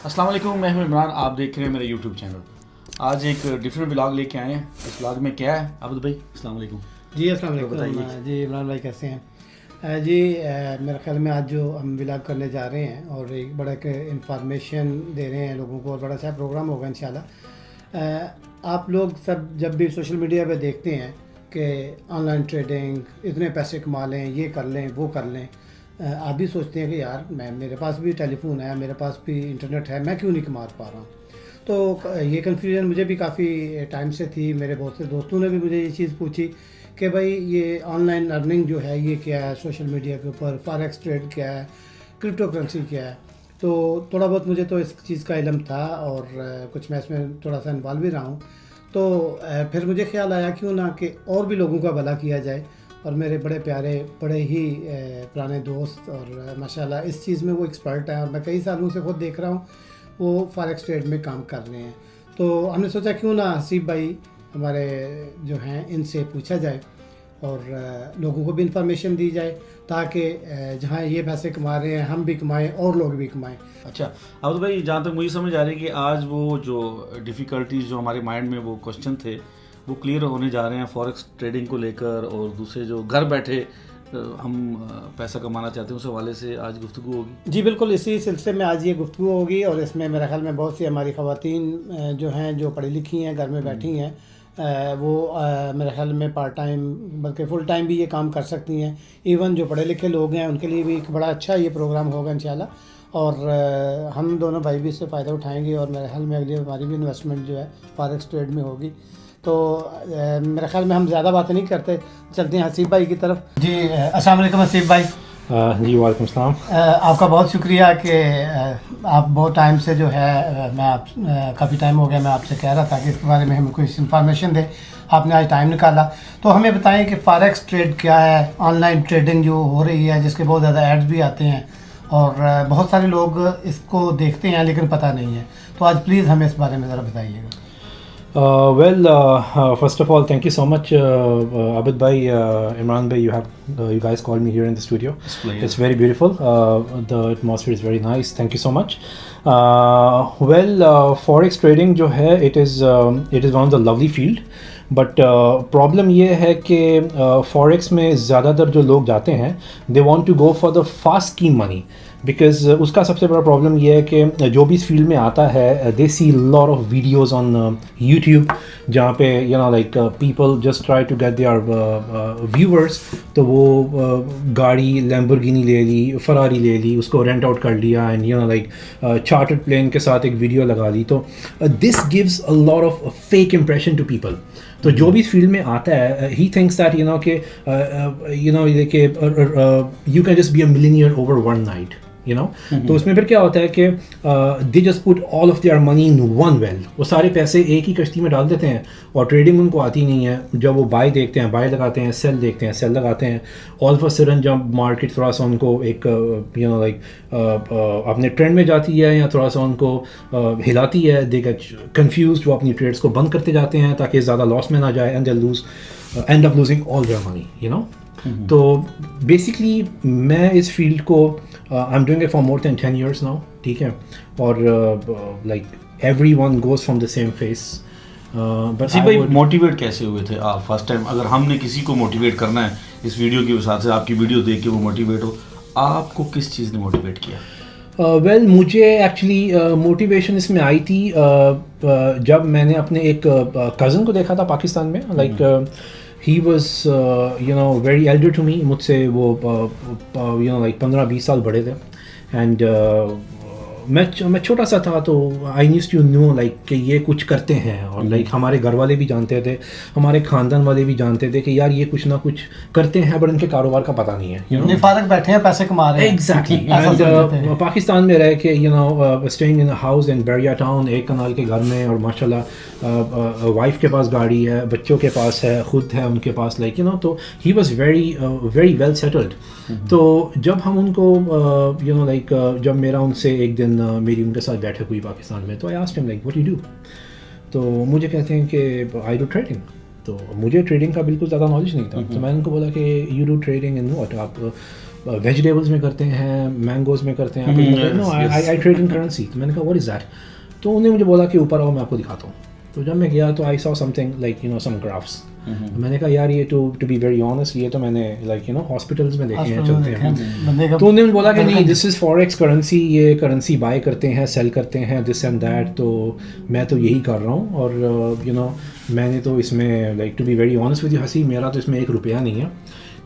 السلام علیکم، میں ہوں عمران، آپ دیکھ رہے ہیں میرے یوٹیوب چینل. آج ایک ڈفرینٹ ولاگ لے کے آئے ہیں. اس ولاگ میں کیا ہے عابد بھائی؟ السلام علیکم. جی السلام علیکم. جی عمران بھائی کیسے ہیں؟ جی میرے خیال میں آج جو ہم ولاگ کرنے جا رہے ہیں اور ایک بڑا انفارمیشن دے رہے ہیں لوگوں کو اور بڑا اچھا پروگرام ہوگا انشاءاللہ. آپ لوگ سب جب بھی سوشل میڈیا پہ دیکھتے ہیں کہ آن لائن ٹریڈنگ، اتنے پیسے کما لیں، یہ کر لیں وہ کر لیں، آپ بھی سوچتے ہیں کہ یار میرے پاس بھی ٹیلی فون ہے، میرے پاس بھی انٹرنیٹ ہے، میں کیوں نہیں کما پا رہا ہوں. تو یہ کنفیوژن مجھے بھی کافی ٹائم سے تھی. میرے بہت سے دوستوں نے بھی مجھے یہ چیز پوچھی کہ بھائی یہ آن لائن ارننگ جو ہے یہ کیا ہے، سوشل میڈیا کے اوپر فاریکس ٹریڈ کیا ہے، کرپٹو کرنسی کیا ہے. تو تھوڑا بہت مجھے تو اس چیز کا علم تھا اور کچھ میں اس میں تھوڑا سا انوالو بھی رہا ہوں. تو پھر مجھے خیال آیا کیوں نہ کہ اور بھی لوگوں کا بھلا کیا جائے. اور میرے بڑے پیارے بڑے ہی پرانے دوست اور ماشاءاللہ اس چیز میں وہ ایکسپرٹ ہیں اور میں کئی سالوں سے خود دیکھ رہا ہوں وہ فاریکس ٹریڈ میں کام کر رہے ہیں. تو ہم نے سوچا کیوں نہ حسیب بھائی ہمارے جو ہیں ان سے پوچھا جائے اور لوگوں کو بھی انفارمیشن دی جائے تاکہ جہاں یہ پیسے کما رہے ہیں ہم بھی کمائیں اور لوگ بھی کمائیں. اچھا عابد بھائی، جہاں تک مجھے سمجھ آ رہی ہے کہ آج وہ جو ڈیفیکلٹیز جو ہمارے مائنڈ میں وہ کوشچن تھے وہ کلیئر ہونے جا رہے ہیں فوریکس ٹریڈنگ کو لے کر، اور دوسرے جو گھر بیٹھے ہم پیسہ کمانا چاہتے ہیں اس حوالے سے آج گفتگو ہوگی. جی بالکل، اسی سلسلے میں آج یہ گفتگو ہوگی اور اس میں میرے خیال میں بہت سی ہماری خواتین جو ہیں جو پڑھی لکھی ہیں، گھر میں بیٹھی ہیں، وہ میرے خیال میں پارٹ ٹائم بلکہ فل ٹائم بھی یہ کام کر سکتی ہیں. ایون جو پڑھے لکھے لوگ ہیں ان کے لیے بھی ایک بڑا اچھا یہ پروگرام ہوگا انشاءاللہ. اور ہم دونوں بھائی بھی اس سے فائدہ اٹھائیں گے اور میرے خیال میں اگلی ہماری بھی انویسٹمنٹ جو ہے فاریکس ٹریڈ میں ہوگی. تو میرے خیال میں ہم زیادہ باتیں نہیں کرتے، چلتے ہیں حسیب بھائی کی طرف. جی السلام علیکم حسیب بھائی. جی وعلیکم السلام. آپ کا بہت شکریہ کہ آپ بہت ٹائم سے جو ہے میں آپ کافی ٹائم ہو گیا میں آپ سے کہہ رہا تھا کہ اس کے بارے میں ہمیں کوئی انفارمیشن دیں. آپ نے آج ٹائم نکالا. تو ہمیں بتائیں کہ فاریکس ٹریڈ کیا ہے، آن لائن ٹریڈنگ جو ہو رہی ہے جس کے بہت زیادہ ایڈز بھی آتے ہیں اور بہت سارے لوگ اس کو دیکھتے ہیں لیکن پتہ نہیں ہے. تو آج پلیز ہمیں اس بارے میں ذرا بتائیے گا. First of all, thank you so much, Abid bhai, Imran bhai. You guys called me here in the studio. It's very beautiful. The atmosphere is very nice. Thank you so much. Forex trading jo hai, it is one of the lovely field. But problem یہ ہے کہ forex میں زیادہ تر جو لوگ جاتے ہیں they want to go for the fast scheme money. Because اس کا سب سے بڑا پرابلم یہ ہے کہ جو بھی اس فیلڈ میں آتا ہے they see lot of videos on YouTube جہاں پہ like people just try to get their viewers. تو وہ گاڑی لیمبورگینی لے لی، فراری لے لی، اس کو رینٹ آؤٹ کر لیا اینڈ لائک چارٹرڈ پلین کے ساتھ ایک ویڈیو لگا لی. تو this gives a lot of fake impression to people. تو جو بھی اس فیلڈ میں آتا ہے ہی تھنکس دیٹ کہ you can just be a millionaire overnight نائٹ. تو اس میں پھر کیا ہوتا ہے کہ they just put all of their money in one well. وہ سارے پیسے ایک ہی کشتی میں ڈال دیتے ہیں اور ٹریڈنگ ان کو آتی نہیں ہے. جب وہ بائی دیکھتے ہیں بائی لگاتے ہیں، سیل دیکھتے ہیں سیل لگاتے ہیں. آل آف اے سڈن جب مارکیٹ تھوڑا سا ان کو ایک لائک اپنے ٹرینڈ میں جاتی ہے یا تھوڑا سا ان کو ہلاتی ہے، دے گیٹ کنفیوزڈ. وہ اپنی ٹریڈس کو بند کرتے جاتے ہیں تاکہ زیادہ لاس میں نہ جائے and they end up losing all their money. تو بیسکلی میں اس فیلڈ کو I'm doing it for more than 10 years now. ٹھیک ہے. اور like everyone goes from the same phase. بس بھائی موٹیویٹ کیسے ہوئے تھے آپ فرسٹ ٹائم؟ اگر ہم نے کسی کو موٹیویٹ کرنا ہے اس ویڈیو کی وجہ سے، آپ کی ویڈیو دیکھ کے وہ موٹیویٹ ہو، آپ کو کس چیز نے موٹیویٹ کیا؟ ویل مجھے ایکچولی موٹیویشن اس میں آئی تھی جب میں نے اپنے ایک کزن کو دیکھا تھا پاکستان میں. Like he was very elder to me. مجھ سے وہ لائک 15-20 سال بڑے تھے. اینڈ میں چھوٹا سا تھا تو I need to know like کہ یہ کچھ کرتے ہیں. اور لائک ہمارے گھر والے بھی جانتے تھے، ہمارے خاندان والے بھی جانتے تھے کہ یار یہ کچھ نہ کچھ کرتے ہیں بٹ ان کے کاروبار کا پتہ نہیں ہے. فارغ بیٹھے ہیں پیسے کما رہے ہیں. ایگزیکٹلی. پاکستان میں رہ کے staying in house in بیریا town, ایک کنال کے گھر میں، اور ماشاء اللہ وائف کے پاس گاڑی ہے، بچوں کے پاس ہے، خود ہے ان کے پاس. لائک تو he was very well settled. تو جب ہم ان کو لائک جب میرا ان سے ایک دن میری ان کے ساتھ بیٹھک ہوئی پاکستان میں، تو آئی آسکڈ ہم لائک واٹ یو ڈو. تو مجھے کہتے ہیں کہ آئی ڈو ٹریڈنگ. تو مجھے ٹریڈنگ کا بالکل زیادہ نالج نہیں تھا. تو میں نے ان کو بولا کہ you do trading in what. آپ ویجیٹیبلس میں کرتے ہیں, مینگوز میں کرتے ہیں. نو آئی ٹریڈ ان کرنسی. تو میں نے کہا واٹ از دیٹ؟ تو انہوں نے مجھے بولا کہ اوپر آؤ میں آپ کو دکھاتا ہوں. تو جب میں گیا تو آئی سا some thing like some graphs. میں نے کہا یار یہ ٹو بی ویری آنیسٹ یہ تو میں نے لائک ہاسپٹلز میں دیکھے ہیں چلتے ہیں. تو انہوں نے بولا کہ نہیں دس از فوریکس کرنسی, یہ کرنسی بائی کرتے ہیں سیل کرتے ہیں دس اینڈ دیٹ. تو میں تو یہی کر رہا ہوں اور میں نے تو اس میں like to be very honest with you حسی میرا تو اس میں 1 روپیہ نہیں ہے,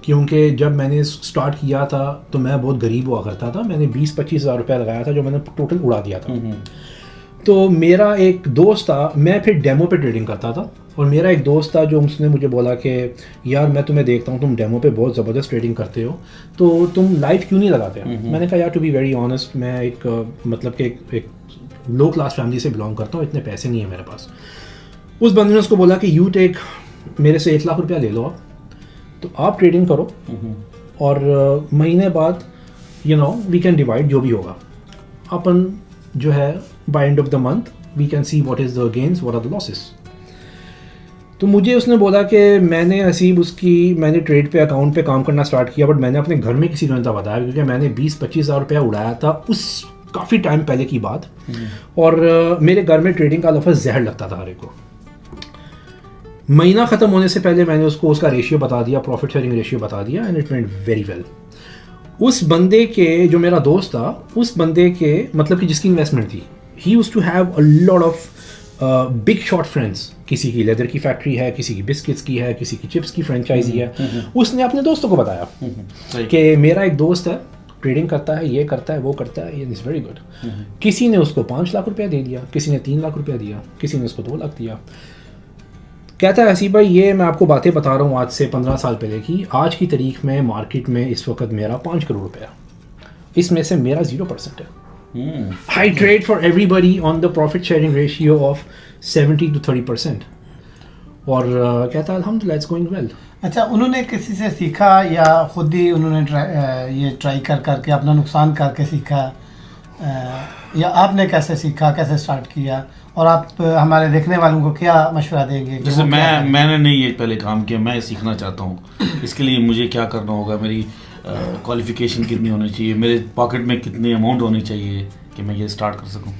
کیونکہ جب میں نے اسٹارٹ کیا تھا تو میں بہت غریب ہوا کرتا تھا. میں نے 20-25 ہزار روپیہ لگایا تھا جو میں نے ٹوٹل اڑا دیا تھا. تو میرا ایک دوست تھا, میں پھر ڈیمو پہ ٹریڈنگ کرتا تھا, اور میرا ایک دوست تھا جو اس نے مجھے بولا کہ یار میں تمہیں دیکھتا ہوں تم ڈیمو پہ بہت زبردست ٹریڈنگ کرتے ہو تو تم لائف کیوں نہیں لگاتے. میں نے کہا یار ٹو بی ویری آنیسٹ میں ایک مطلب کہ ایک لو کلاس فیملی سے بلانگ کرتا ہوں, اتنے پیسے نہیں ہیں میرے پاس. اس بندے نے اس کو بولا کہ یو ٹیک میرے سے 1 لاکھ روپیہ لے لو آپ, تو آپ ٹریڈنگ کرو اور مہینے بعد وی کین ڈیوائڈ جو بھی ہوگا اپن جو ہے by end of the month we can see what is the gains what are the losses. تو مجھے اس نے بولا کہ میں نے حسیب میں نے ٹریڈ پہ اکاؤنٹ پہ کام کرنا اسٹارٹ کیا, بٹ میں نے اپنے گھر میں کسی کو نہیں تھا بتایا, کیونکہ میں نے 20-25 ہزار روپیہ اڑایا تھا اس کافی ٹائم پہلے کی بات, اور میرے گھر میں ٹریڈنگ کا لفظ زہر لگتا تھا ہر ایک کو. مہینہ ختم ہونے سے پہلے میں نے اس کو اس کا ریشیو بتا دیا, پروفٹ شیئرنگ ریشیو بتا دیا, and it went very well. اس بندے کے جو میرا دوست تھا, اس بندے کے مطلب کہ جس کی انویسٹمنٹ تھی, he used to have a lot of big short friends. کسی کی لیدر کی فیکٹری ہے, کسی کی بسکٹس کی ہے, کسی کی چپس کی فرینچائزی ہے. اس نے اپنے دوستوں کو بتایا کہ میرا ایک دوست ہے ٹریڈنگ کرتا ہے, یہ کرتا ہے, وہ کرتا ہے, اٹس ویری گڈ. کسی نے اس کو 5 لاکھ روپیہ دے دیا, کسی نے 3 لاکھ روپیہ دیا, کسی نے اس کو 2 لاکھ دیا. کہتا ہے حسیب بھائی یہ میں آپ کو باتیں بتا رہا ہوں آج سے 15 سال پہلے کی. آج کی تاریخ میں مارکیٹ میں اس وقت میرا 5 کروڑ روپیہ, اس میں سے میرا 0% ہے. I trade for everybody on the profit sharing ratio of 70 to 30%. اور کہتا ہے الحمدللہ it's going well. اچھا, انہوں نے کسی سے سیکھا یا خود ہی انہوں نے یہ ٹرائی کر کے اپنا نقصان کر کے سیکھا, یا آپ نے کیسے سیکھا, کیسے سٹارٹ کیا, اور آپ ہمارے دیکھنے والوں کو کیا مشورہ دیں گے؟ جیسے میں نے نہیں یہ پہلے کام کیا, میں سیکھنا چاہتا ہوں, اس کے لیے مجھے کیا کرنا ہوگا, میری کوالیفیکیشن کتنی ہونی چاہیے, میرے پاکٹ میں کتنی اماؤنٹ ہونی چاہیے کہ میں یہ اسٹارٹ کر سکوں؟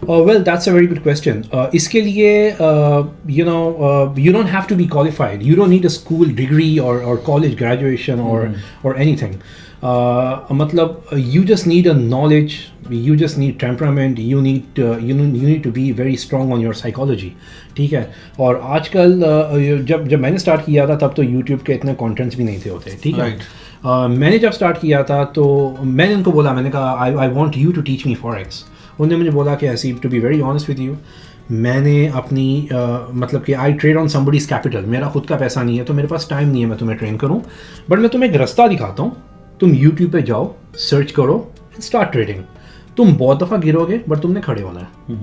Well, that's a very good question. اس کے لیے you don't have to be qualified. You don't need a school degree or college graduation or anything. مطلب you just need a knowledge, you just need temperament, you need to be very strong on your psychology. ٹھیک ہے. اور آج کل جب میں نے start کیا تھا تب تو یوٹیوب کے اتنے کانٹینٹس بھی نہیں تھے ہوتے. ٹھیک ہے. میں نے جب اسٹارٹ کیا تھا تو میں نے ان کو بولا, میں نے کہا I want you to teach me forex. انہوں نے مجھے بولا کہ ایسی to be very honest with you, میں نے اپنی مطلب کہ I trade on somebody's capital, میرا خود کا پیسہ نہیں ہے تو میرے پاس ٹائم نہیں ہے میں تمہیں ٹرین کروں, بٹ میں تمہیں ایک رستہ دکھاتا ہوں, تم یوٹیوب پہ جاؤ, سرچ کرو, اسٹارٹ ٹریڈنگ. تم بہت دفعہ گرو گے بٹ تم نے کھڑے ہونا ہے,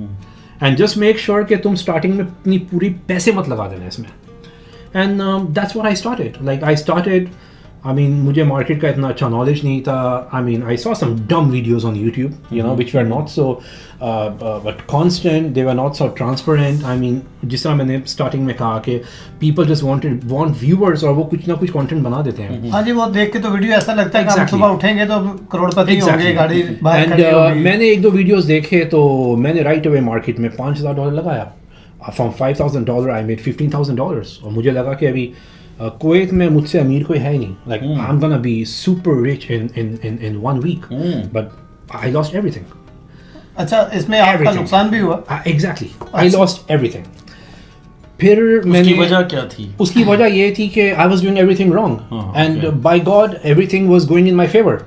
اینڈ جسٹ میک شیور کہ تم اسٹارٹنگ میں اپنی پوری پیسے مت لگا دینا اس میں. And that's what I started. Like I started, مجھے مارکیٹ کا اتنا اچھا نالج نہیں تھا. I saw some dumb videos on YouTube, which were not so but constant, they were not so transparent. جس طرح میں نے اسٹارٹنگ میں کہا کہ people just want viewers, اور وہ کچھ نہ کچھ کنٹینٹ بنا دیتے ہیں. ہاں جی, وہ دیکھ کے تو ویڈیو ایسا لگتا ہے کہ ہم صبح اٹھیں گے تو کروڑ پتی ہوں گے, گاڑی باہر کھڑی ہوگی. میں نے 1-2 ویڈیوز دیکھے تو میں نے رائٹ اوے مارکیٹ میں $5,000 لگایا. From $5,000 I made $15,000, اور مجھے لگا کہ ابھی کویت میں مجھ سے امیر کوئی ہے ہی نہیں. Like I'm gonna be super rich in 1 week, but I lost everything. اچھا, اس میں آپ کا نقصان بھی ہوا؟ Exactly, I lost everything. پھر میں نے, اس کی وجہ کیا تھی؟ اس کی وجہ یہ تھی کہ I was doing everything wrong, and by God everything was going in my favor.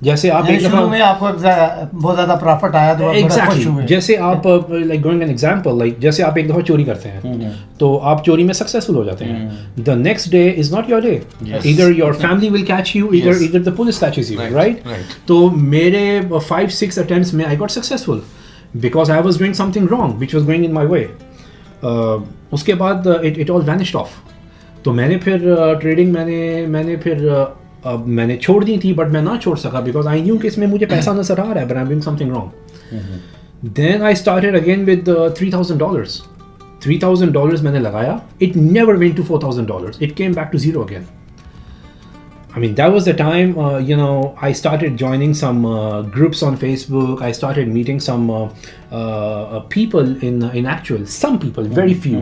جیسے آپ ایک دفعہ میں آپ کو بہت زیادہ پروفٹ آیا تو ایگزیکٹلی, جیسے آپ like going an example, like جیسے آپ ایک دفعہ چوری کرتے ہیں تو آپ چوری میں سکسیزفل ہو جاتے ہیں. The next day is not your day, ادھر your family will catch you, ادھر the police catches you, right. تو میرے 5-6 اٹیمپٹس میں I got successful because I was doing something wrong which was going in my way. اس کے بعد it all vanished of. تو میں نے پھر ٹریڈنگ میں نے چھوڑ دی تھی, بٹ میں نہ چھوڑ سکا بیکاز آئی نیو کہ اس میں مجھے پیسہ نظر آ رہا ہے, but I'm doing something wrong. Then I started again with $3,000. $3,000 میں نے لگایا. It never went to $4,000. It came back to zero again. I mean, that was the time, I started joining some groups on Facebook. I started meeting some people in actual, some people, very few.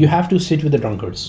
you have to sit with the drunkards.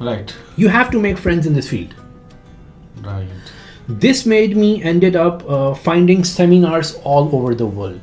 Right. You have to make friends in this field. Right. This made me ended up finding seminars all over the world.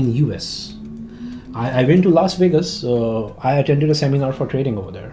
in US. I went to Las Vegas. I attended a seminar for trading over there.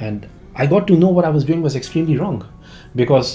and I got to know what I was doing was extremely wrong. Because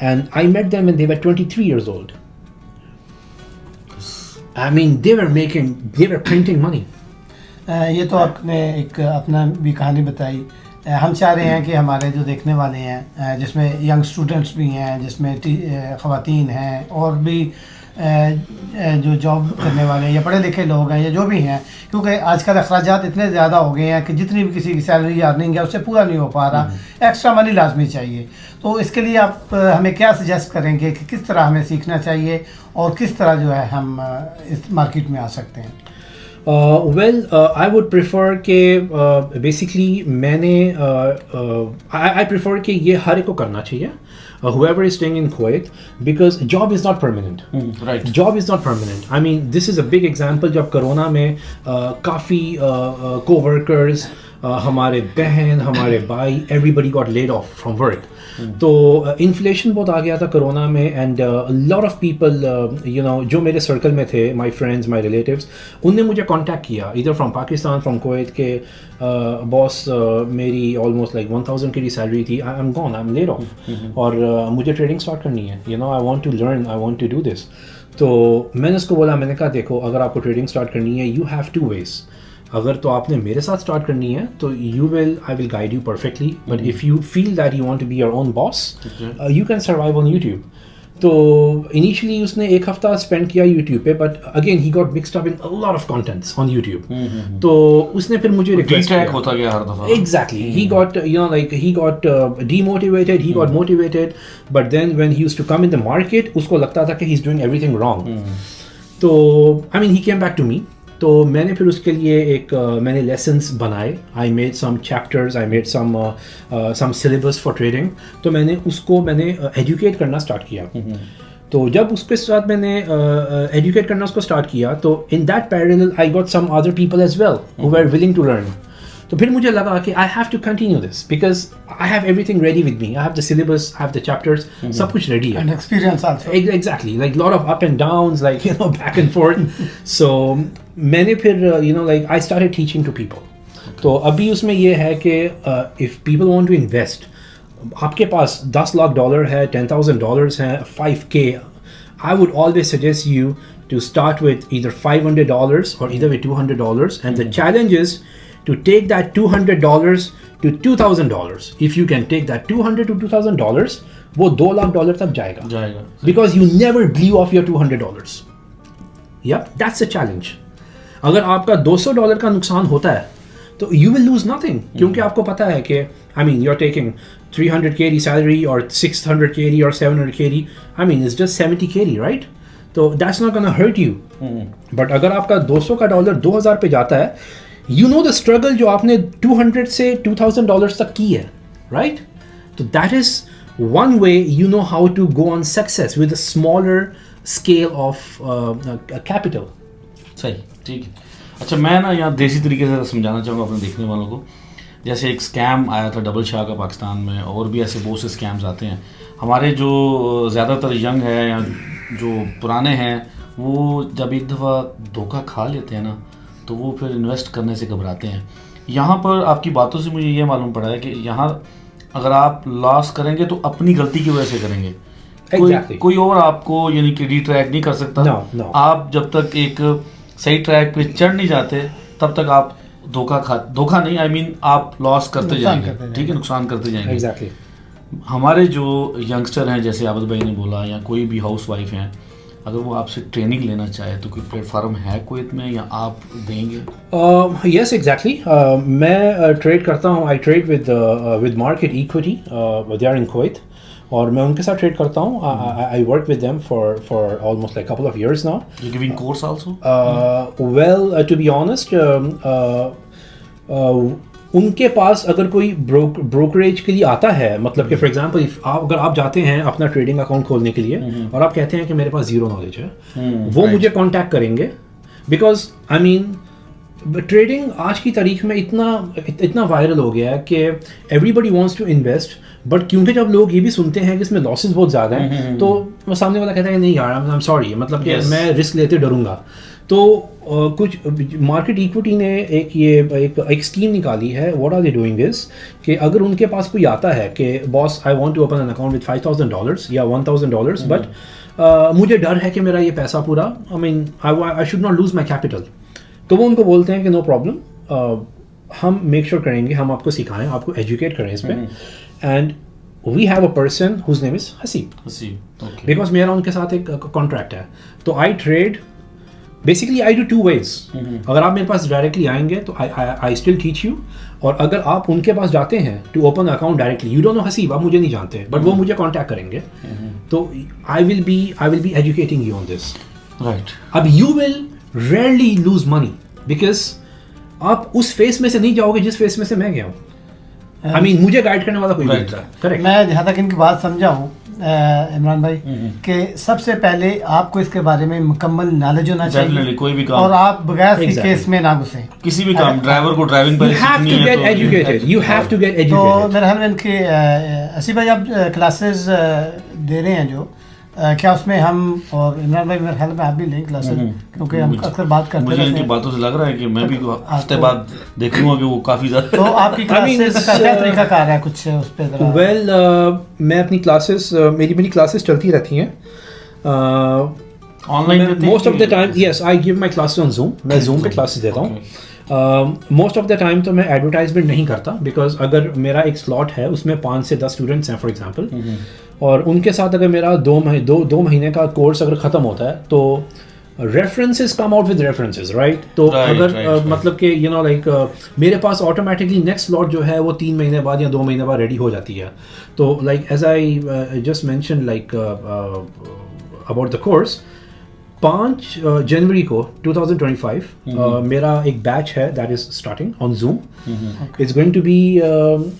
And I met them when they were 23 years old. I mean, they were printing money. یہ تو آپ نے ایک اپنا بھی کہانی بتائی. ہم چاہ رہے ہیں کہ ہمارے جو دیکھنے والے ہیں جس میں ینگ اسٹوڈنٹس بھی ہیں, جس میں خواتین ہیں, اور بھی جو جاب کرنے والے یا پڑھے لکھے لوگ ہیں یا جو بھی ہیں, کیونکہ آج کل اخراجات اتنے زیادہ ہو گئے ہیں کہ جتنی بھی کسی کی سیلری ارننگ ہے اس سے پورا نہیں ہو پا رہا, ایکسٹرا منی لازمی چاہیے. تو اس کے لیے آپ ہمیں کیا سجیسٹ کریں گے کہ کس طرح ہمیں سیکھنا چاہیے اور کس طرح جو ہے ہم اس مارکیٹ میں آ سکتے ہیں؟ I would prefer کہ basically I prefer کہ یہ ہر ایک کو کرنا چاہیے, whoever is staying in Kuwait, because job is not permanent. Right. Job is not permanent. I mean, this is a big example. جب کرونا میں کافی co-workers, ہمارے بہن, ہمارے بھائی, everybody got laid off from work. تو انفلیشن بہت آ گیا تھا کرونا میں, اینڈ لاٹ آف پیپل جو میرے سرکل میں تھے, مائی فرینڈز, مائی ریلیٹیوس, ان نے مجھے کانٹیکٹ کیا ادھر فرام پاکستان, فرام کویت, کہ باس میری آلموسٹ لائک 1000 کی سیلری تھی, I'm gone, I'm laid off, اور مجھے ٹریڈنگ اسٹارٹ کرنی ہے, I want to learn, I want to do this. تو میں نے اس کو بولا, میں نے کہا دیکھو, اگر آپ کو ٹریڈنگ اسٹارٹ کرنی ہے, یو ہیو 2 ways. اگر تو آپ نے میرے ساتھ اسٹارٹ کرنی ہے تو I will guide you perfectly, but if you feel that you want to be your own boss, you can survive on YouTube. تو انیشلی اس نے 1 ہفتہ اسپینڈ کیا یوٹیوب پہ, but again he got mixed up in a lot of contents on YouTube. تو اس نے پھر مجھے ریکویسٹ ہوتا گیا ہر دفعہ. Exactly, he got demotivated, he got motivated, but then when he used to come in the market, اس کو لگتا تھا کہ he is doing everything wrong. تو I mean he came back to me. تو میں نے پھر اس کے لیے میں نے لیسنس بنائے, I made some chapters, I made some syllabus for trading. تو میں نے ایجوکیٹ کرنا اسٹارٹ کیا. تو جب اس کے ساتھ میں نے ایجوکیٹ کرنا اس کو اسٹارٹ کیا, تو in that parallel I got some other people as well who were willing to learn. تو پھر مجھے لگا کہ I have to continue this, because I have everything ready with me, I have the syllabus, I have the chapters, سب کچھ ready ہے. Exactly, like lot of up and downs, like back and forth. So میں نے پھر like I started teaching to people. تو ابھی اس میں یہ ہے کہ if people want to invest, آپ کے پاس $10 lakh ہے, $10,000 ہیں, $5K, I would always suggest you to start with either $500 or either with $200, and the challenge is to take that $200 to $2,000. If you can take that $200 to $2,000, وہ $2 lakh تک جائے گا, because you never blew off your $200. Yeah, that's the challenge. اگر آپ کا $200 کا نقصان ہوتا ہے تو you will lose nothing, کیونکہ آپ کو پتا ہے کہ I mean you're taking 300K salary or 600K or 700K, I mean it's just 70K, right? تو that's not gonna hurt you. But اگر آپ کا $200 کا $2000 پہ جاتا ہے, you know the struggle جو آپ نے $200 سے $2000 تک کی ہے, right? تو that is one way you know how to go on success with a smaller scale of capital. صحیح, ٹھیک ہے. اچھا, میں نا یہاں دیسی طریقے سے سمجھانا چاہوں گا اپنے دیکھنے والوں کو. جیسے ایک اسکیم آیا تھا ڈبل شاہ کا پاکستان میں, اور بھی ایسے بہت سے اسکیمز آتے ہیں. ہمارے جو زیادہ تر ینگ ہے یا جو پرانے ہیں, وہ جب ایک دفعہ دھوکہ کھا لیتے ہیں نا, تو وہ پھر انویسٹ کرنے سے گھبراتے ہیں. یہاں پر آپ کی باتوں سے مجھے یہ معلوم پڑا ہے کہ یہاں اگر آپ لاس کریں گے تو اپنی غلطی کی وجہ سے کریں گے. کوئی اور آپ کو یعنی کہ ری ٹریک نہیں کر سکتا. آپ جب تک ایک صحیح ٹریک پہ چڑھ نہیں جاتے تب تک آپ دھوکہ نہیں, آئی مین آپ لاس کرتے جائیں گے, ٹھیک ہے, نقصان کرتے جائیں گے. ہمارے جو ینگسٹر ہیں, جیسے عابد بھائی نے بولا, یا کوئی بھی ہاؤس وائف ہیں, اگر وہ آپ سے ٹریننگ لینا چاہے تو کوئی پلیٹ فارم ہے کویت میں یا آپ دیں گے؟ یس ایگزیکٹلی، میں ٹریڈ کرتا ہوں. I trade with market equity, they are in Kuwait, اور میں ان کے ساتھ ٹریڈ کرتا ہوں. I work with them for almost like couple of years now. You giving course also? Well to be honest, ان کے پاس اگر کوئی بروکریج کے لیے آتا ہے، مطلب کہ فار ایگزامپل اگر آپ جاتے ہیں اپنا ٹریڈنگ اکاؤنٹ کھولنے کے لیے اور آپ کہتے ہیں کہ میرے پاس زیرو نالج ہے، وہ مجھے کانٹیکٹ کریں گے. بیکاز آئی مین ٹریڈنگ آج کی تاریخ میں اتنا وائرل ہو گیا ہے کہ everybody wants to invest, but کیونکہ جب لوگ یہ بھی سنتے ہیں کہ اس میں لاسز بہت زیادہ ہیں تو سامنے والا کہتا ہے کہ نہیں یار آئی ایم سوری، مطلب کہ میں رسک لیتے ڈروں گا. تو کچھ مارکیٹ ایکوٹی نے ایک اسکیم نکالی ہے. What are they doing is کہ اگر ان کے پاس کوئی آتا ہے کہ boss I want to open an account with $5,000 یا $1,000 بٹ مجھے ڈر ہے کہ میرا یہ پیسہ پورا I mean I should not lose my capital, تو وہ ان کو بولتے ہیں کہ نو پرابلم، ہم میک شیور کریں گے، ہم آپ کو سکھائیں، آپ کو ایجوکیٹ کریں اس پہ. And we have a person whose name is Haseeb, because میرا ان کے ساتھ ایک کانٹریکٹ ہے. تو I trade basically I do two ways. اگر آپ میرے پاس ڈائریکٹلی آئیں گے تو آئی اسٹل ٹیچ یو، اور اگر آپ ان کے پاس جاتے ہیں to open account directly, you don't know Haseeb, آپ مجھے نہیں جانتے بٹ وہ مجھے کانٹیکٹ کریں گے، تو I will be educating you on this. Right. اب you will rarely lose money because آپ اس فیس میں سے نہیں جاؤ گے جس فیس میں سے میں گیا ہوں. آئی مین مجھے گائڈ کرنے والا کوئی نہیں ہوتا. کریکٹ. میں جہاں تک ان کی بات سمجھا ہوں عمران بھائی کہ سب سے پہلے آپ کو اس کے بارے میں مکمل نالج ہونا چاہیے، کوئی بھی کام، اور آپ بغیر کیس میں نہ گھسیں. کسی بھی کام، ڈرائیور کو ڈرائیونگ پر you have to get educated. تو میرے خیال میں ان کے اسی بھائی آپ کلاسز دے رہے ہیں جو کیا اس میں ہم اور عمران بھائی میرے خیال میں آپ بھی لیں کلاسز، کیونکہ ہم اکثر بات کرتے ہیں. مجھے ان کی باتوں سے لگ رہا ہے کہ میں بھی ہفتے بعد دیکھوں گا کہ وہ کافی زیادہ. تو آپ کی کلاسز کا کیا طریقہ کار ہے کچھ اس پہ ذرا؟ ویل میں اپنی کلاسز میری کلاسز چلتی رہتی ہیں on line. Most of the time yes I give my classes on zoom. میں زوم پہ کلاسز دیتا ہوں. موسٹ آف دا ٹائم تو میں ایڈورٹائزمنٹ نہیں کرتا، بیکاز اگر میرا ایک سلاٹ ہے اس میں 5 سے 10 اسٹوڈنٹس ہیں فار ایگزامپل، اور ان کے ساتھ اگر میرا دو مہینے کا کورس اگر ختم ہوتا ہے تو references come out with references, right. تو اگر مطلب کہ یو نو لائک میرے پاس آٹومیٹکلی نیکسٹ سلاٹ جو ہے وہ 3 مہینے بعد یا 2 مہینے بعد ریڈی ہو جاتی ہے. تو like as I just mention like about the course, 5 جنوری کو 2025 میرا ایک بیچ ہے that is starting on Zoom. It's going to be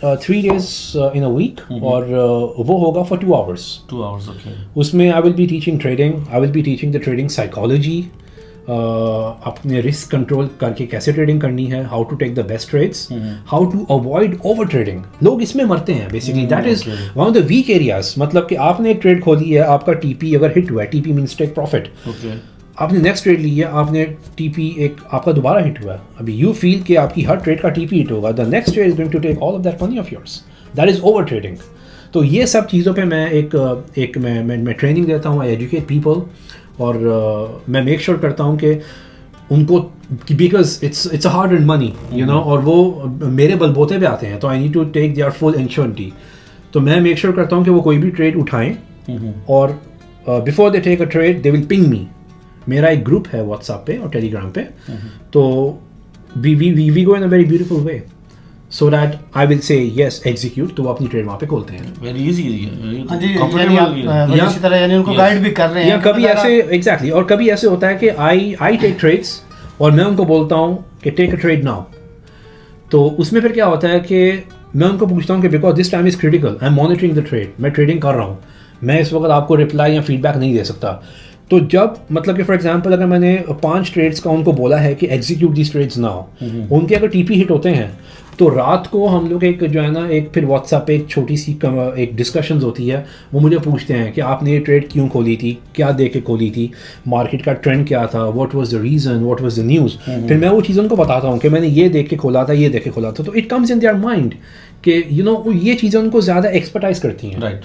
3 days in a week، اور وہ ہوگا فار 2 hours. 2 hours. اس میں I will be teaching trading, I will be teaching the trading psychology, اپنے رسک کنٹرول کر کے کیسے ٹریڈنگ کرنی ہے، how to take the best trades, how to avoid over trading. لوگ اس میں مرتے ہیں basically, that is one of the weak areas. مطلب کہ آپ نے ایک ٹریڈ کھولی ہے، آپ کا ٹی پی اگر ہٹ ہوا ہے، ٹی پی مینس ٹیک پروفٹ، آپ نے نیکسٹ ٹریڈ لی ہے، آپ نے ٹی پی ایک آپ کا دوبارہ ہٹ ہوا ہے، ابھی یو فیل کہ آپ کی ہر ٹریڈ کا ٹی پی ہٹ ہوگا، the next trade is going to take all of that money of yours, that is over trading. تو یہ سب چیزوں پہ میں ایک میں ٹریننگ دیتا ہوں، آئی ایجوکیٹ پیپل، اور میں میک شیور کرتا ہوں کہ ان کو، because it's a hard earned money you know, اور وہ میرے بل بوتے پہ آتے ہیں، تو I need to take their full assurity. تو میں میک شیور کرتا ہوں کہ وہ کوئی بھی ٹریڈ اٹھائیں، اور before they take a trade دے ول پنگ می. میرا ایک گروپ ہے واٹس ایپ پہ اور ٹیلی گرام پہ، تو we go in a very beautiful way so that I will say yes execute. تو وہ اپنی ٹریڈ وہاں پہ کھولتے ہیں. Very easy. ہاں جی، اسی طرح یعنی ان کو گائیڈ بھی کر رہے ہیں. یا کبھی ایسے ایگزیکٹلی، اور کبھی ایسے ہوتا ہے کہ آئی ٹیک ٹریڈس اور میں ان کو بولتا ہوں کہ ٹیک اے ٹریڈ ناؤ. تو اس میں پھر کیا ہوتا ہے کہ میں ان کو پوچھتا ہوں کہ because this time is critical, I'm monitoring the trade, میں ٹریڈنگ کر رہا ہوں، میں اس وقت آپ کو رپلائی یا فیڈ بیک نہیں دے سکتا. تو جب مطلب کہ فار ایگزامپل اگر میں نے 5 ٹریڈس کا ان کو بولا ہے کہ ایگزیکیوٹ دیس ٹریڈس ناؤ، ان کے اگر ٹی پی ہٹ ہوتے ہیں تو رات کو ہم لوگ ایک جو ہے نا ایک پھر واٹس ایپ پہ ایک چھوٹی سی ایک ڈسکشنز ہوتی ہے. وہ مجھے پوچھتے ہیں کہ آپ نے یہ ٹریڈ کیوں کھولی تھی، کیا دیکھ کے کھولی تھی، مارکیٹ کا ٹرینڈ کیا تھا، what was the reason, what was the news. پھر میں وہ چیزوں ان کو بتاتا ہوں کہ میں نے یہ دیکھ کے کھولا تھا، یہ دیکھ کے کھولا تھا. تو it comes in their mind کہ یو نو یہ چیزیں ان کو زیادہ ایکسپرٹائز کرتی ہیں. Right.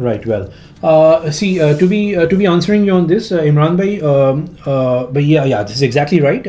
Right, well, see, to be answering you on this, Imran bhai, yeah, this is exactly right.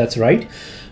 that's right.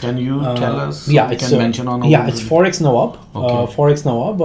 Can you tell us? Yeah, it's Forex Nawab. Forex Nawab.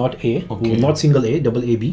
not A, not single A, AAB.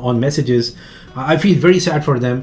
on messages. I feel very sad for them.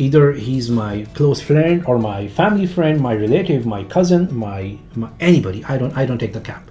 either he's my close friend or my family friend, my relative, my cousin, my anybody, I don't take the cap.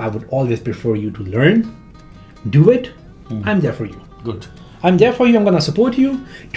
I would always prefer you to learn, do it, I'm there for you. Good. I'm there for you, I'm gonna support you,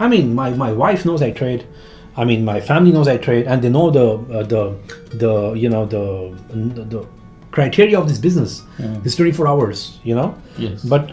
I mean my wife knows I trade, I mean my family knows I trade, and they know the you know the criteria of this business. It's 24 hours, you know. Yes. But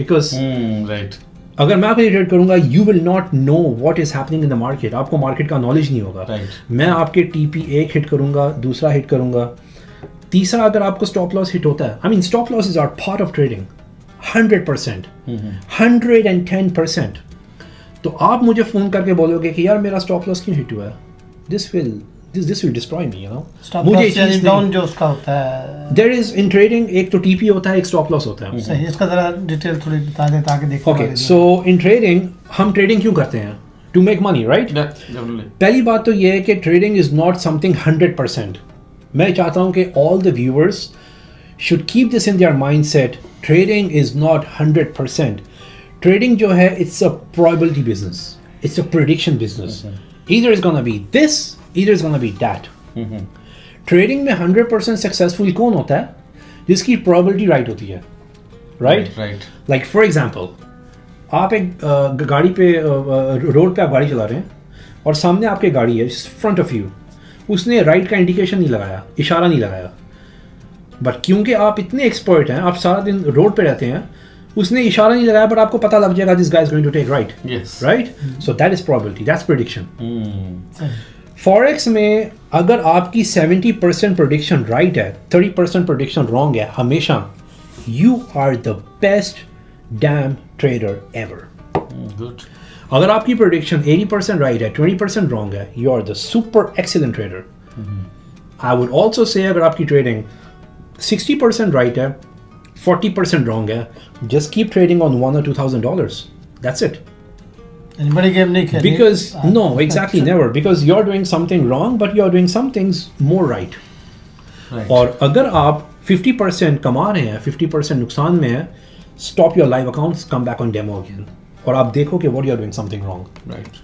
because right. اگر میں آپ کو trade کروں گا you will not know what is happening in the market. آپ کو market کا knowledge نہیں ہوگا. میں آپ کے ٹی پی ایک ہٹ کروں گا, دوسرا ہٹ کروں گا, تیسرا اگر آپ کو اسٹاپ لاس ہٹ ہوتا ہے, I mean stop loss is our part of trading 100%, 110%. تو آپ مجھے فون کر کے بولو گے کہ یار میرا اسٹاپ لاس کیوں ہٹ ہوا ہے, دس ول ڈسٹرائے می, یو نو. مجھے چیز ڈاؤن جو اس کا ہوتا ہے دیر از ان ٹریڈنگ, ایک تو ٹی پی ہوتا ہے, ایک اسٹاپ لاس ہوتا ہے. صحیح, اس کا ذرا ڈیٹیل تھوڑی بتا دیں تاکہ دیکھیں. اوکے, سو ان ٹریڈنگ ہم ٹریڈنگ کیوں کرتے ہیں؟ To make money, right. پہلی بات تو یہ ہے کہ trading is not something 100%. میں چاہتا ہوں کہ all the viewers should keep this in their mindset. Trading is not 100%. Trading جو ہے it's a probability business, it's a prediction business. Either is gonna be this, either is gonna be that. Trading میں 100% successful کون ہوتا ہے؟ جس کی probability right ہوتی ہے, رائٹ. لائک فار ایگزامپل, آپ ایک گاڑی پہ روڈ پہ آپ گاڑی چلا رہے ہیں اور سامنے آپ کی گاڑی ہے فرنٹ آف یو, اس نے رائٹ کا انڈیکیشن نہیں لگایا, اشارہ نہیں لگایا, بٹ کیونکہ آپ اتنے ایکسپرٹ ہیں, آپ سارا دن روڈ پہ رہتے ہیں, اس نے اشارہ نہیں لگایا بٹ آپ کو پتہ لگ جائے گا this guy is going to take right, right. So that is probability, that's prediction. Forex میں اگر آپ کی 70% پریڈکشن رائٹ ہے, 30% پریڈکشن رانگ ہے, ہمیشہ you are the best damn trader ever. Good. اگر آپ کی پریڈکشن 80% رائٹ ہے, 20% رانگ ہے, you are the super excellent trader. I would also say اگر آپ کی ٹریڈنگ 60% رائٹ ہے, 40% رانگ ہے, just keep trading on $1,000 or $2,000. That's it. بڑی گیم نہیں کھیلنی. Because no, exactly, never. Because you're doing something wrong, but you're doing some things more right. اور اگر آپ 50% کما رہے ہیں, 50% نقصان میں ہیں, stop your live accounts, come back on demo again. اور آپ دیکھو کہ what you're doing something wrong. Right.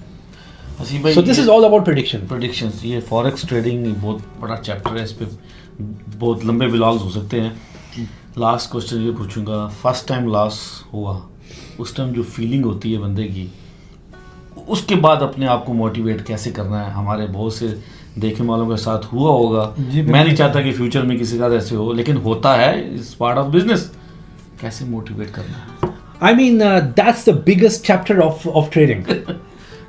So this is all about prediction. Predictions. یہ فوریکس ٹریڈنگ بہت بڑا چیپٹر ہے, اس پہ بہت لمبے ولاگز ہو سکتے ہیں. لاسٹ کوشچن یہ پوچھوں گا, فرسٹ ٹائم لاس ہوا اس ٹائم جو فیلنگ ہوتی ہے بندے کی, اس کے بعد اپنے آپ کو موٹیویٹ کیسے کرنا ہے؟ ہمارے بہت سے دیکھنے والوں کے ساتھ ہوا ہوگا, میں نہیں چاہتا کہ فیوچر میں کسی کا ایسے ہو, لیکن ہوتا ہے, اٹس پارٹ آف بزنس. کیسے موٹیویٹ کرنا ہے؟ I mean, that's the biggest chapter of trading.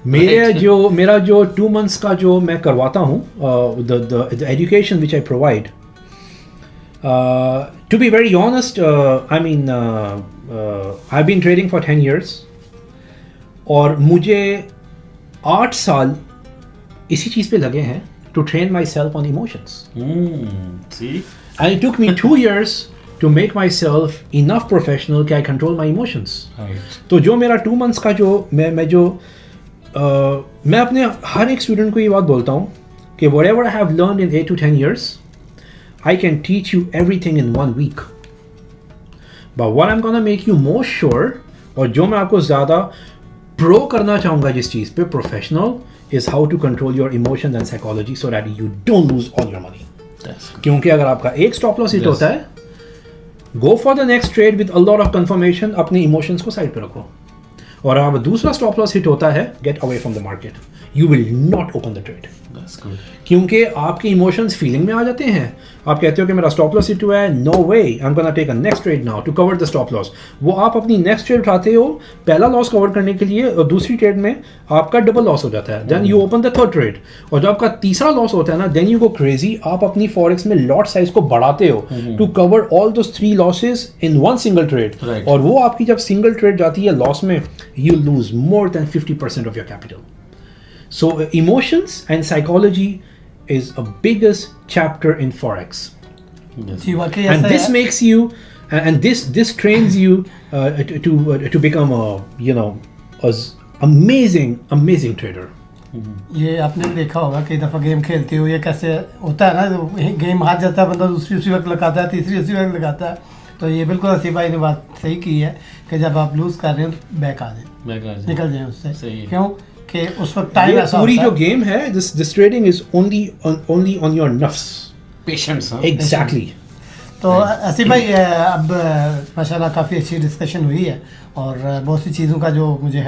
میرا جو 2 months کا جو میں کرواتا ہوں, the education which I provide, to be very honest, I mean, I've been trading for 10 years. اور مجھے 8 سال اسی چیز پہ لگے ہیں to train myself on emotions. See? And it took me 2 years to make myself enough professional کہ I control my emotions. Right. تو جو میرا 2 months کا جو میں اپنے ہر ایک اسٹوڈنٹ کو یہ بات بولتا ہوں کہ whatever I have learned in 8 to 10 years, I can teach you everything in 1 week. But what I'm gonna make you more sure, اور جو میں آپ کو زیادہ پرو کرنا چاہوں گا جس چیز پہ, professional, is how to control your emotions and psychology so that you don't lose all your money. کیونکہ اگر آپ کا ایک اسٹاپ لاس ہٹ ہوتا ہے, go for the next trade with a lot of confirmation, اپنے ایموشنس کو سائڈ پہ رکھو. اور اگر دوسرا اسٹاپ لاس ہٹ ہوتا ہے, get away from the market, you will not open the trade. کیونکہ آپ کے ایموشنز فیلنگ میں آ جاتے ہیں. آپ کہتے ہو کہ میرا اسٹاپ لاس ہٹ ہوا ہے, no way I am gonna take a next trade now to cover the stop loss. وہ آپ اپنی نیکسٹ ٹریڈ اٹھاتے ہو پہلا لاس کور کرنے کے لیے, اور دوسری ٹریڈ میں آپ کا ڈبل لاس ہو جاتا ہے. Then you open the third trade, اور جب آپ کا تیسرا لاس ہوتا ہے نا, دین یو گو کریزی. آپ اپنی فوریکس میں لاٹ سائز کو بڑھاتے ہو to cover all those 3 losses in 1 single trade. اور وہ آپ کی جب سنگل ٹریڈ جاتی ہے لاس میں, you lose more than 50% of your capital. So emotions and psychology is a biggest chapter in forex. And this makes you and this trains you to become a amazing trader. یہ آپ نے دیکھا ہوگا کئی دفعہ گیم کھیلتے ہو, یہ کیسے ہوتا ہے نا, گیم ہار جاتا ہے بندہ, دوسری اسی وقت لگاتا ہے, تیسری اسی وقت لگاتا ہے. تو یہ بالکل حسیب بھائی نے بات صحیح کی ہے کہ جب آپ لوز کر رہے ہیں تو بیک آ جائیں, نکل جائیں اس سے. کیوں کہ اس وقت ٹائم ایسا پوری جو گیم ہے, this trading is only on your نفس, پیشنس. ایگزیکٹلی. تو حسیب بھائی اب ماشاءاللہ کافی اچھی ڈسکشن ہوئی ہے, اور بہت سی چیزوں کا جو مجھے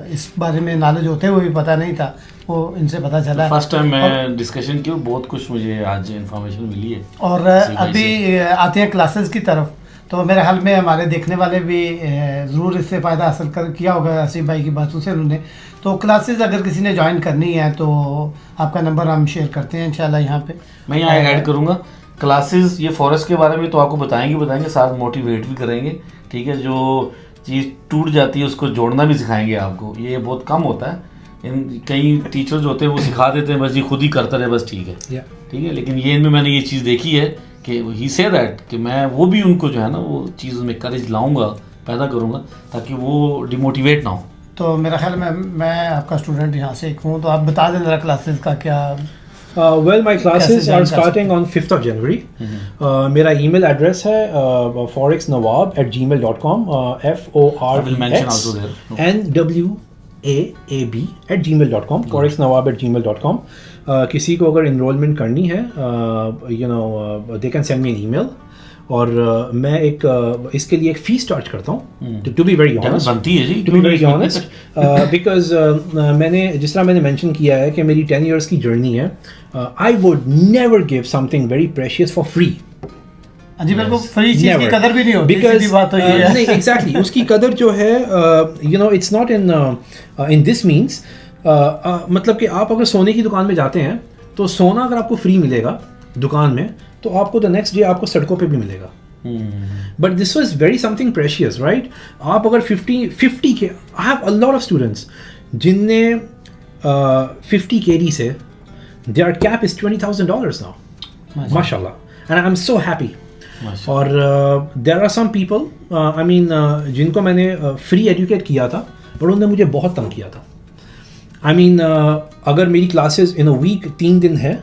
اس بارے میں نالج ہوتے ہوئے بھی پتہ نہیں تھا, وہ ان سے پتہ چلا. فرسٹ ٹائم میں ڈسکشن کی, بہت کچھ مجھے آج انفارمیشن ملی ہے. اور ابھی آتے ہیں کلاسز کی طرف, تو میرے خیال میں ہمارے دیکھنے والے بھی ضرور اس سے فائدہ حاصل کیا ہوگا آصف بھائی کی باتوں سے انہوں نے. تو کلاسز اگر کسی نے جوائن کرنی ہے تو آپ کا نمبر ہم شیئر کرتے ہیں انشاءاللہ یہاں پہ. میں یہاں ایڈ کروں گا کلاسز یہ فورسٹ کے بارے میں تو آپ کو بتائیں گے ساتھ موٹیویٹ بھی کریں گے, ٹھیک ہے. جو چیز ٹوٹ جاتی ہے اس کو جوڑنا بھی سکھائیں گے آپ کو, یہ بہت کم ہوتا ہے. کئی ٹیچر جو ہوتے ہیں وہ سکھا دیتے ہیں بس یہ خود ہی کرتا رہے بس, ٹھیک ہے ٹھیک ہے. لیکن یہ ان میں نے یہ چیز دیکھی ہے کہ ہی سے دیٹ کہ میں وہ بھی ان کو جو ہے نا وہ چیز میں کریج لاؤں گا, پیدا کروں گا تاکہ وہ ڈیموٹیویٹ نہ ہو. تو میرا خیال میں آپ کا اسٹوڈنٹ یہاں سے ایک ہوں, تو آپ بتا دیں ذرا کلاسز کا کیا. Well, my classes are starting on 5th of January. میرا ای میل ایڈریس ہے forexnawab@gmail.com, forexnwab@gmail.com, forexnawab@gmail.com. کسی کو اگر انرولمنٹ کرنی ہے they can send me an email. اور میں ایک اس کے لیے ایک فیس چارج کرتا ہوں, to be very honest, because میں نے جس طرح میں نے مینشن کیا ہے کہ میری 10 years کی جرنی ہے. I would never give something very precious for free. جی بالکل, فری چیز کی قدر بھی نہیں ہوتی, بیکاز نہیں ایگزیکٹلی اس کی قدر جو ہے it's not in this means, مطلب کہ آپ اگر سونے کی دکان میں جاتے ہیں تو سونا اگر آپ کو فری ملے گا دکان میں تو آپ کو دا نیکسٹ ڈے آپ کو سڑکوں پہ بھی ملے گا. But this was very something precious, right. آپ اگر 50 کے I have a lot of students جن نے 50 KD سے دیئر کیپ از $20,000 now, ماشاء اللہ, and I am so happy. اور there are some people I مین جن کو میں نے فری ایجوکیٹ کیا تھا اور انہوں نے مجھے بہت تنگ کیا تھا. آئی مین اگر میری کلاسز ان اے ویک 3 دن ہے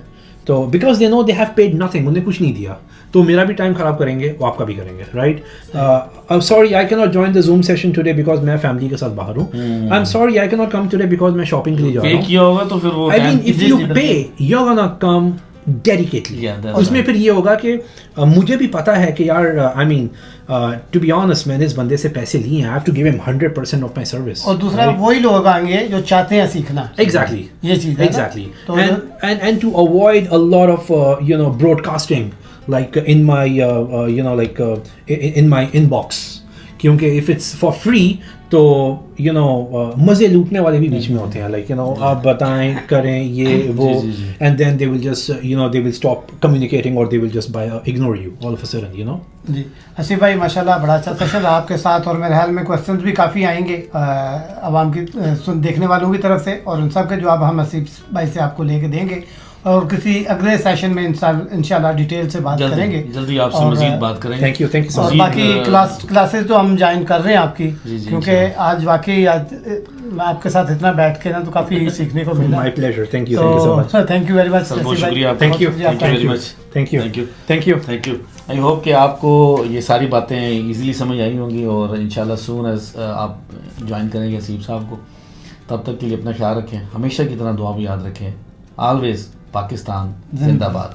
تو because they know they have paid nothing, انہیں کچھ نہیں دیا, تو میرا بھی ٹائم خراب کریں گے, وہ آپ کا بھی کریں گے, رائٹ. سوری آئی کی not join the zoom session today because میں فیملی کے ساتھ باہر ہوں. آئی ایم سوری آئی کی ناٹ کم ٹوڈے بیکاز میں شاپنگ کے لیے جا رہا ہوں. کیا ہوگا تو پھر وہ I mean if you pay you are gonna come dedicatedly. اس میں پھر یہ ہوگا کہ مجھے بھی پتا ہے کہ یار آئی مین ٹو بی آنیسٹ میں نے اس بندے سے پیسے لیے ہیں, آئی ہیو ٹو گیو ہم 100% آف مائی سروس. اور دوسرا وہی لوگ آئیں گے جو چاہتے ہیں سیکھنا. ایگزیکٹلی یہ چیز exactly. And to avoid a lot of broadcasting like in my like in my inbox, کیونکہ اف اٹس فار فری تو مزے لوٹنے والے بھی بیچ میں ہوتے ہیں, لائک آپ بتائیں کریں یہ وہ, and then they will just they will stop communicating اور they will just ignore you all of a sudden. جی آصف بھائی ماشاء اللہ بڑا اچھا سیشن رہا آپ کے ساتھ, اور میرے خیال میں کویشچنز بھی کافی آئیں گے عوام کی دیکھنے والوں کی طرف سے, اور ان سب کے جواب ہم آصف بھائی سے آپ کو لے کے دیں گے, اور کسی اگلے سیشن میں انشاءاللہ ڈیٹیل سے بات کریں گے, جلدی آپ سے مزید بات کریں گے. تھینک یو سو مچ. اور باقی کلاسز تو ہم جوائن کر رہے ہیں آپ کی, کیونکہ آج واقعی میں آپ کے ساتھ اتنا بیٹھ کے نا تو کافی سیکھنے کو ملا. My pleasure, thank you so much. Thank you very much. بہت شکریہ, thank you very much. Thank you thank you thank you. I hope کہ آپ کو یہ ساری باتیں ایزیلی سمجھ آئی ہوں گی, اور انشاءاللہ سون ایز آپ جوائن کریں گے آصف صاحب کو. تب تک کے لیے اپنا خیال رکھیں, ہمیشہ کی طرح دعا بھی یاد رکھیں. آلویز پاکستان زندہ باد.